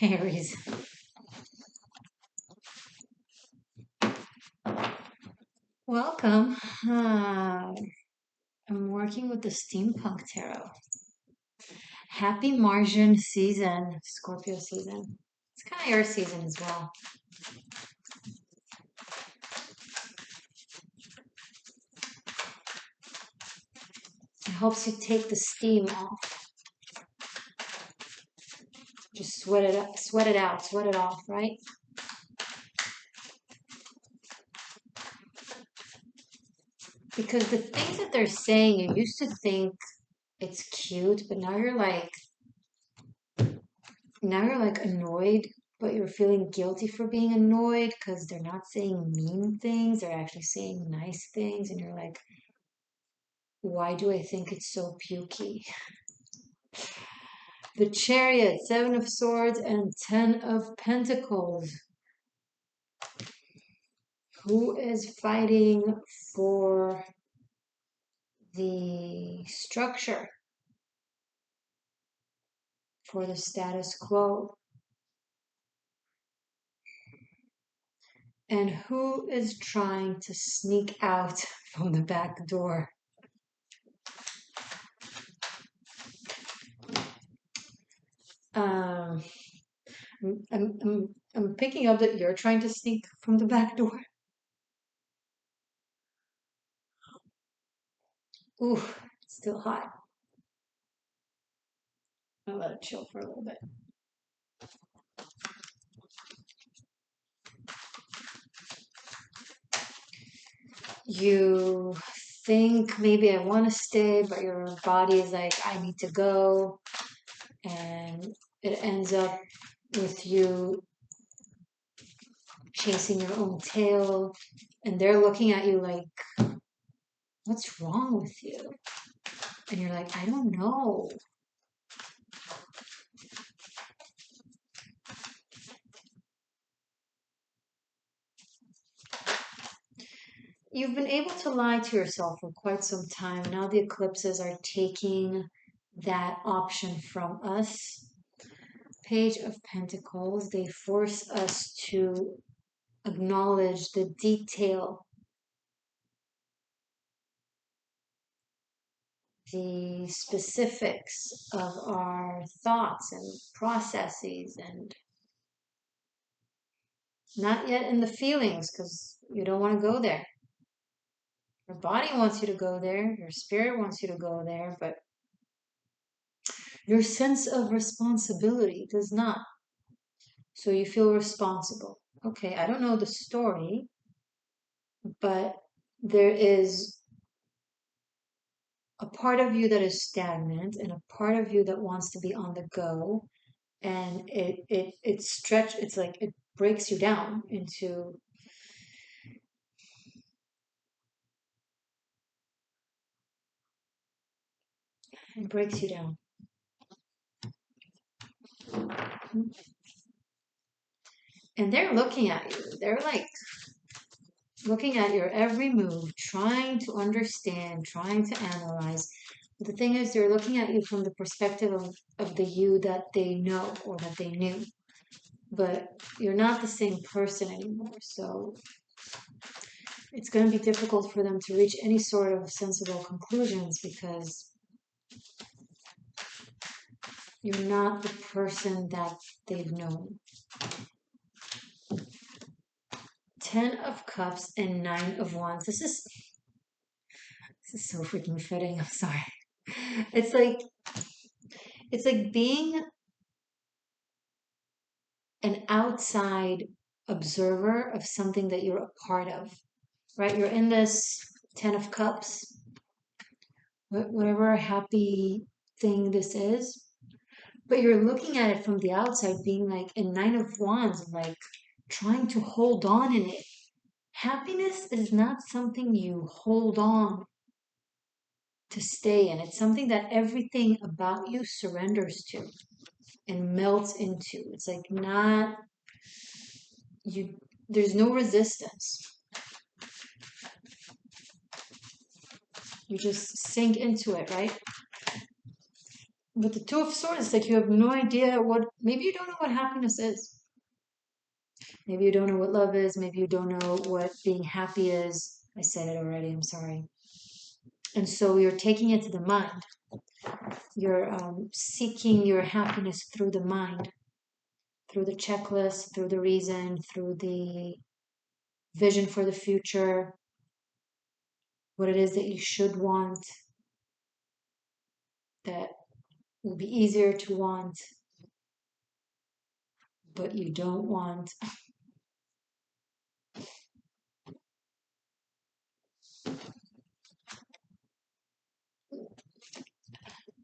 Aries. Welcome. I'm working with the Steampunk Tarot. Happy Martian season, Scorpio season. It's kind of your season as well. It helps you take the steam off. Just sweat it up, sweat it out, sweat it off, right? Because the things that they're saying, you used to think it's cute, but now you're like annoyed, but you're feeling guilty for being annoyed because they're not saying mean things, they're actually saying nice things, and you're like, why do I think it's so pukey? The Chariot, Seven of Swords, and Ten of Pentacles. Who is fighting for the structure, for the status quo? And who is trying to sneak out from the back door? Um, I'm picking up that you're trying to sneak from the back door. Ooh, it's still hot. I'll let it chill for a little bit. You think maybe I want to stay, but your body is like, I need to go. And it ends up with you chasing your own tail. And they're looking at you like, what's wrong with you? And you're like, I don't know. You've been able to lie to yourself for quite some time. Now the eclipses are taking that option from us. Page of Pentacles, they force us to acknowledge the detail, the specifics of our thoughts and processes, and not yet in the feelings because you don't want to go there. Your body wants you to go there, your spirit wants you to go there, but your sense of responsibility does not. So you feel responsible. Okay, I don't know the story, but there is a part of you that is stagnant and a part of you that wants to be on the go, and it's like it breaks you down into it breaks you down. And they're looking at you. They're like looking at your every move, trying to understand, trying to analyze. But the thing is, they're looking at you from the perspective of the you that they know or that they knew. But you're not the same person anymore. So it's going to be difficult for them to reach any sort of sensible conclusions because you're not the person that they've known. 10 of Cups and 9 of Wands. This is so freaking fitting. I'm sorry. It's like being an outside observer of something that you're a part of, right? You're in this 10 of Cups, whatever happy thing this is, but you're looking at it from the outside, being like in 9 of Wands, like trying to hold on in it. Happiness is not something you hold on to stay in. It's something that everything about you surrenders to and melts into. It's like not you, there's no resistance. You just sink into it, right? But the Two of Swords, it's like you have no idea what, maybe you don't know what happiness is. Maybe you don't know what love is. Maybe you don't know what being happy is. I said it already, I'm sorry. And so you're taking it to the mind. You're seeking your happiness through the mind, through the checklist, through the reason, through the vision for the future, what it is that you should want, that will be easier to want, but you don't want.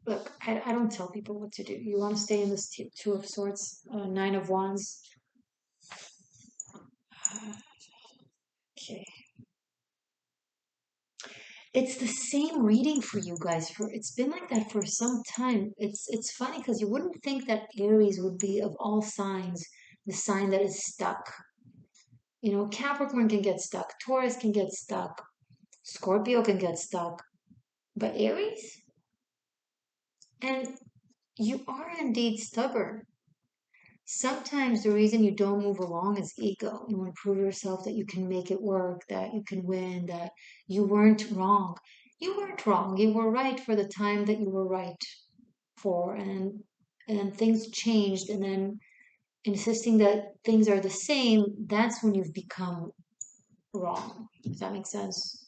Look, I don't tell people what to do. You want to stay in this Two of Swords, Nine of Wands. Okay. It's the same reading for you guys. For it's been like that for some time. It's funny because you wouldn't think that Aries would be of all signs the sign that is stuck. You know, Capricorn can get stuck, Taurus can get stuck, Scorpio can get stuck, but Aries, and you are indeed stubborn. Sometimes the reason you don't move along is ego. You want to prove yourself that you can make it work, that you can win, that you weren't wrong. You weren't wrong. You were right for the time that you were right for, and then things changed, and then insisting that things are the same, that's when you've become wrong. Does that make sense?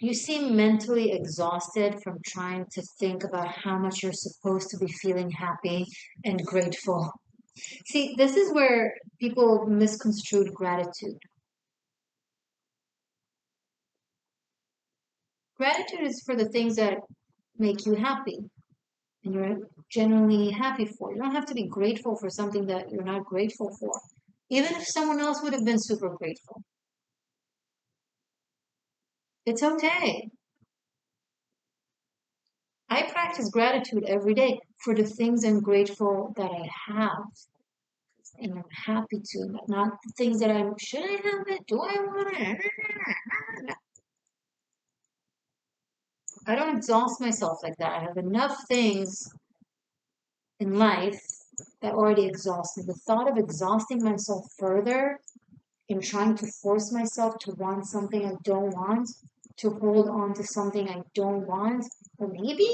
You seem mentally exhausted from trying to think about how much you're supposed to be feeling happy and grateful. See, this is where people misconstrued gratitude. Gratitude is for the things that make you happy and you're genuinely happy for. You don't have to be grateful for something that you're not grateful for. Even if someone else would have been super grateful, it's okay. I practice gratitude every day for the things I'm grateful that I have and I'm happy to, not the things that I'm, should I have it? Do I want it? I don't exhaust myself like that. I have enough things in life that already exhaust me. The thought of exhausting myself further in trying to force myself to want something I don't want, to hold on to something I don't want, or maybe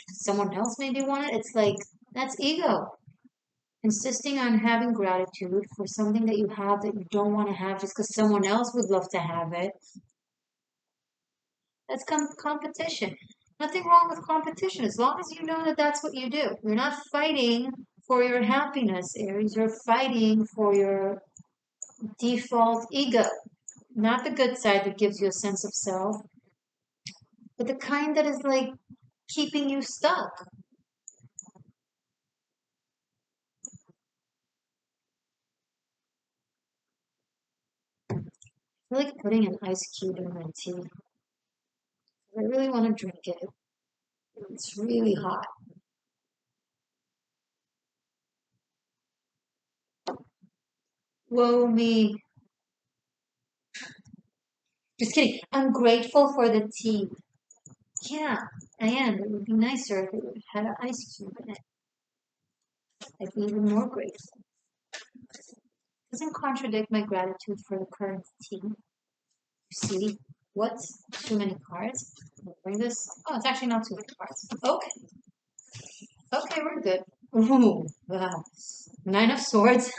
someone else maybe want it. It's like that's ego. Insisting on having gratitude for something that you have that you don't want to have just because someone else would love to have it. That's competition. Nothing wrong with competition as long as you know that that's what you do. You're not fighting for your happiness, Aries. You're fighting for your default ego, not the good side that gives you a sense of self, but the kind that is like keeping you stuck. I feel like putting an ice cube in my tea. I really want to drink it. It's really hot. Whoa, me. Just kidding. I'm grateful for the tea. Yeah, I am. It would be nicer if it had an ice cube in it. I'd be even more grateful. Doesn't contradict my gratitude for the current tea. You see, what's too many cards? Bring this. Oh, it's actually not too many cards. Okay, okay, we're good. Ooh, wow. Nine of Swords.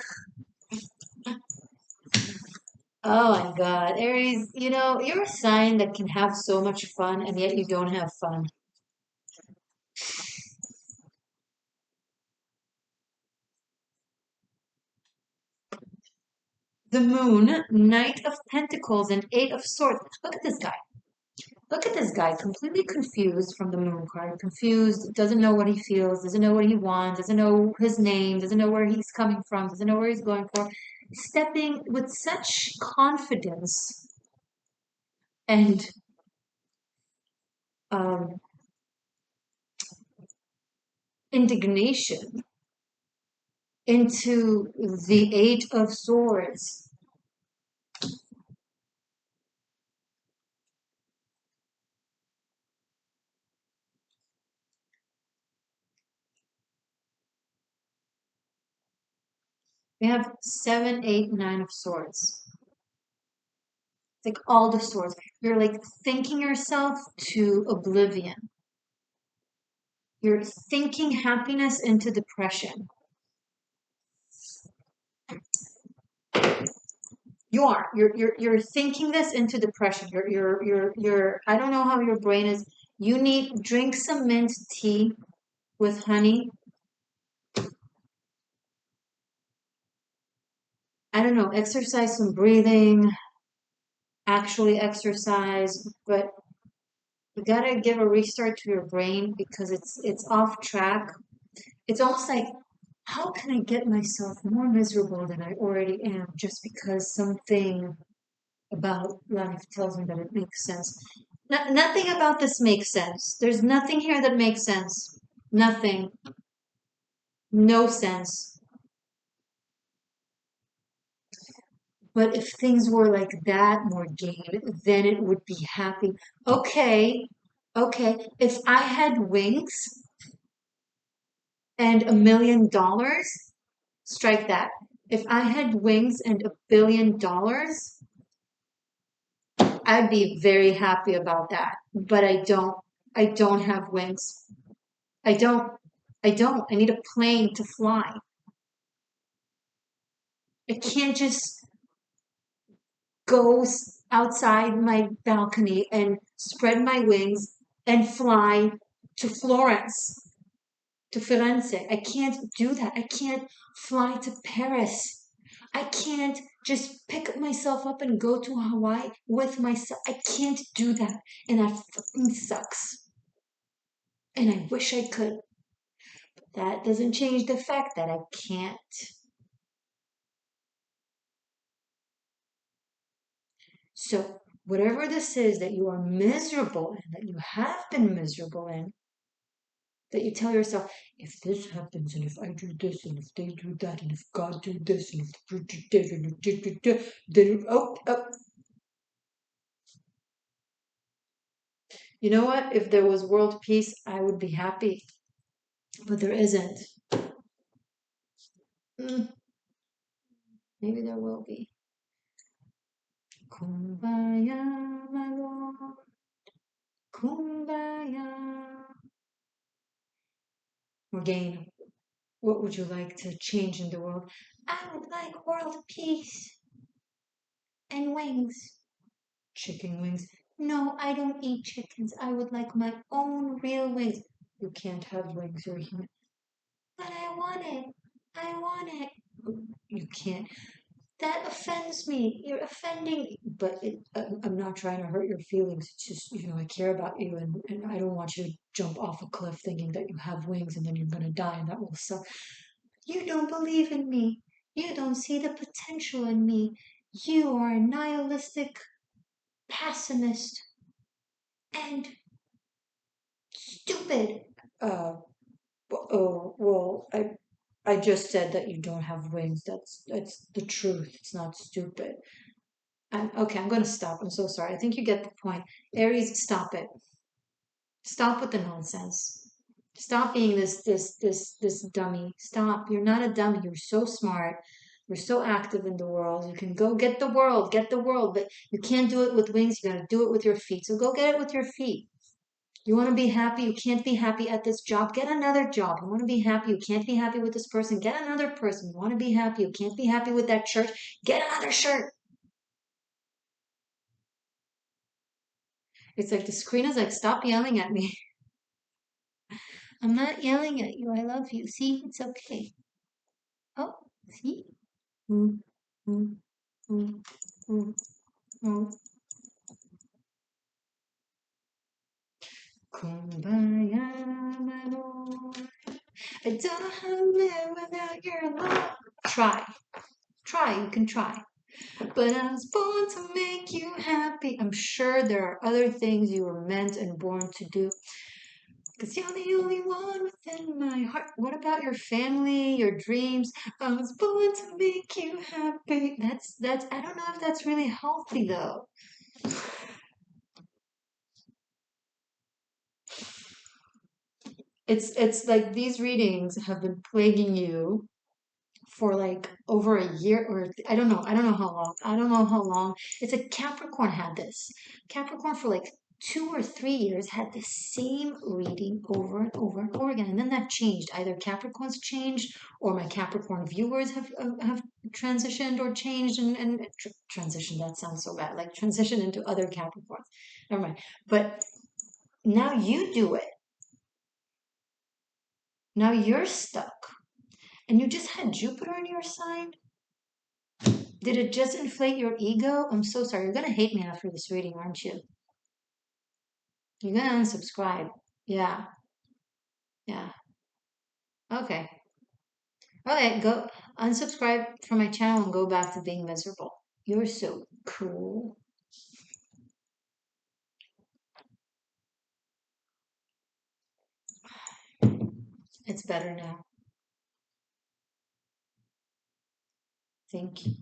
Oh my God, Aries, you know, you're a sign that can have so much fun and yet you don't have fun. The Moon, Knight of Pentacles, and Eight of Swords. Look at this guy. Look at this guy, completely confused from the Moon card. Confused, doesn't know what he feels, doesn't know what he wants, doesn't know his name, doesn't know where he's coming from, doesn't know where he's going for. Stepping with such confidence and um, indignation into the Eight of Swords. We have 7, 8, 9 of swords. It's like all the swords. You're like thinking yourself to oblivion. You're thinking happiness into depression. You are. You're thinking this into depression. You're I don't know how your brain is. You need drink some mint tea with honey. I don't know, exercise some breathing, actually exercise, but you gotta give a restart to your brain because it's off track. It's almost like, how can I get myself more miserable than I already am just because something about life tells me that it makes sense? Nothing about this makes sense. There's nothing here that makes sense. Nothing. No sense. But if things were like that, Morgainne, then it would be happy. Okay, okay. If I had wings and $1 million, strike that. If I had wings and $1 billion, I'd be very happy about that. But I don't. I don't have wings. I don't. I don't. I need a plane to fly. I can't just go outside my balcony and spread my wings and fly to Florence, to Firenze. I can't do that. I can't fly to Paris. I can't just pick myself up and go to Hawaii with myself. I can't do that. And that fucking sucks. And I wish I could. That doesn't change the fact that I can't. So, whatever this is that you are miserable in, that you have been miserable in, that you tell yourself, if this happens, and if I do this, and if they do that, and if God do this, and if then you know what? If there was world peace, I would be happy, but there isn't. Maybe there will be. Kumbaya, my lord. Kumbaya. Morgainne, what would you like to change in the world? I would like world peace and wings. Chicken wings. No, I don't eat chickens. I would like my own real wings. You can't have wings, you're human. But I want it. I want it. You can't. That offends me. You're offending me. But I'm not trying to hurt your feelings. It's just, I care about you and I don't want you to jump off a cliff thinking that you have wings and then you're going to die and that will suck. You don't believe in me. You don't see the potential in me. You are a nihilistic pessimist and stupid. Uh, oh, well, I just said that you don't have wings. That's the truth. It's not stupid. Okay, I'm gonna stop. I'm so sorry. I think you get the point. Aries, stop it. Stop with the nonsense. Stop being this dummy. Stop. You're not a dummy. You're so smart. You're so active in the world. You can go get the world, but you can't do it with wings. You gotta do it with your feet. So go get it with your feet. You want to be happy, you can't be happy at this job, get another job. You want to be happy, you can't be happy with this person, get another person. You want to be happy, you can't be happy with that shirt, get another shirt. It's like the screen is like, stop yelling at me. I'm not yelling at you, I love you. See, it's okay. Oh, see? Mm, mm, mm, mm, mm. Kumbaya, my lord. I don't know how to live without your love. Try. Try, you can try. But I was born to make you happy. I'm sure there are other things you were meant and born to do. Because you're the only one within my heart. What about your family, your dreams? I was born to make you happy. I don't know if that's really healthy though. It's like these readings have been plaguing you for like over a year, or I don't know how long. I don't know how long. It's a Capricorn had this. Capricorn for like 2 or 3 years had the same reading over and over and over again. And then that changed. Either Capricorn's changed or my Capricorn viewers have transitioned or changed and transitioned. That sounds so bad. Like transitioned into other Capricorns. Never mind. But now you do it. Now you're stuck. And you just had Jupiter in your sign? Did it just inflate your ego? I'm so sorry. You're going to hate me after this reading, aren't you? You're going to unsubscribe. Yeah. Yeah. Okay. Okay. Go unsubscribe from my channel and go back to being miserable. You're so cool. It's better now. Thank you.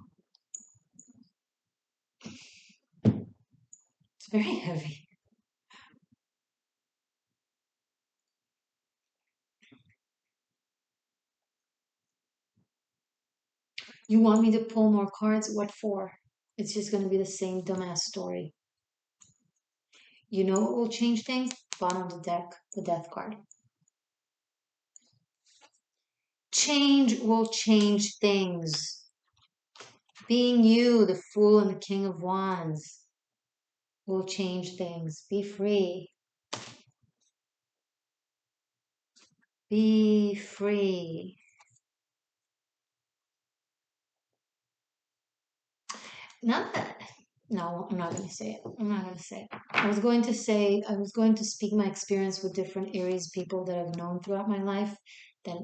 It's very heavy. You want me to pull more cards? What for? It's just going to be the same dumbass story. You know what will change things? Bottom of the deck, the death card. Change will change things. Being you, the Fool and the King of Wands, will change things. Be free. Be free. Not that. No, I'm not going to say it. I'm not going to say it. I was going to speak my experience with different Aries people that I've known throughout my life. That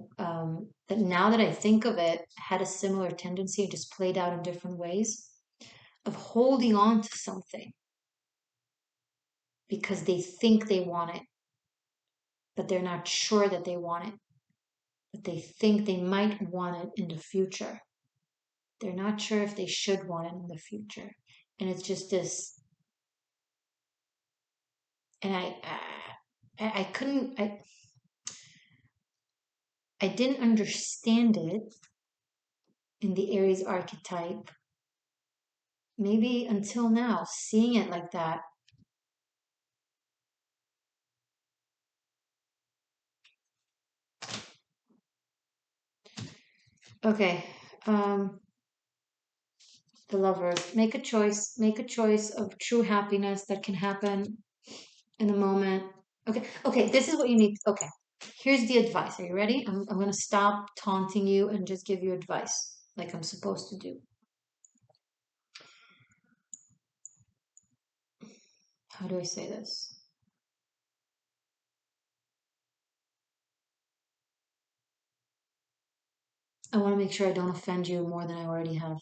now that I think of it, had a similar tendency, just played out in different ways of holding on to something because they think they want it, but they're not sure that they want it. But they think they might want it in the future. They're not sure if they should want it in the future. And it's just this, and I couldn't, I didn't understand it in the Aries archetype, maybe until now, seeing it like that. Okay, the Lovers, make a choice of true happiness that can happen in the moment. Okay, this is what you need. Okay, here's the advice. Are you ready? I'm going to stop taunting you and just give you advice like I'm supposed to do. How do I say this? I want to make sure I don't offend you more than I already have.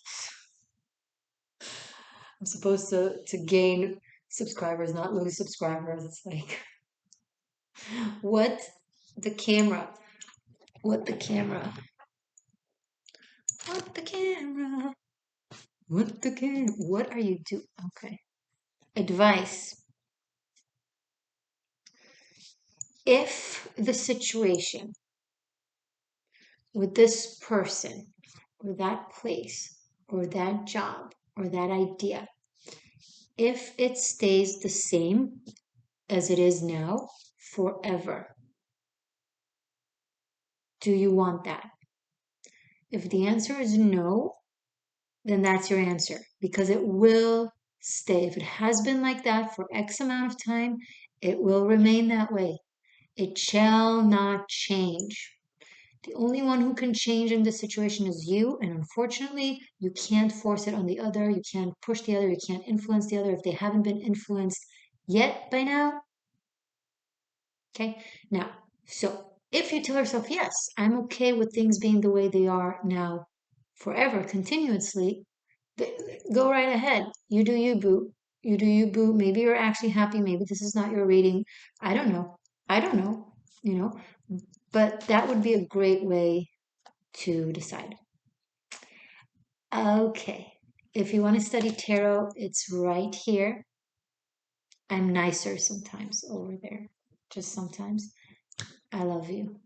I'm supposed to gain subscribers, not lose subscribers. It's like, what the camera? What the camera? What the camera? What the camera? What are you doing? Okay. Advice. If the situation with this person or that place or that job or that idea, if it stays the same as it is now forever, do you want that? If the answer is no, then that's your answer because it will stay. If it has been like that for X amount of time, it will remain that way. It shall not change. The only one who can change in this situation is you, and unfortunately, you can't force it on the other. You can't push the other. You can't influence the other if they haven't been influenced yet by now. Okay, now, so if you tell yourself, yes, I'm okay with things being the way they are now forever, continuously, go right ahead. You do you, boo. You do you, boo. Maybe you're actually happy. Maybe this is not your reading. I don't know. I don't know, you know, but that would be a great way to decide. Okay. If you want to study tarot, it's right here. I'm nicer sometimes over there. Just sometimes. I love you.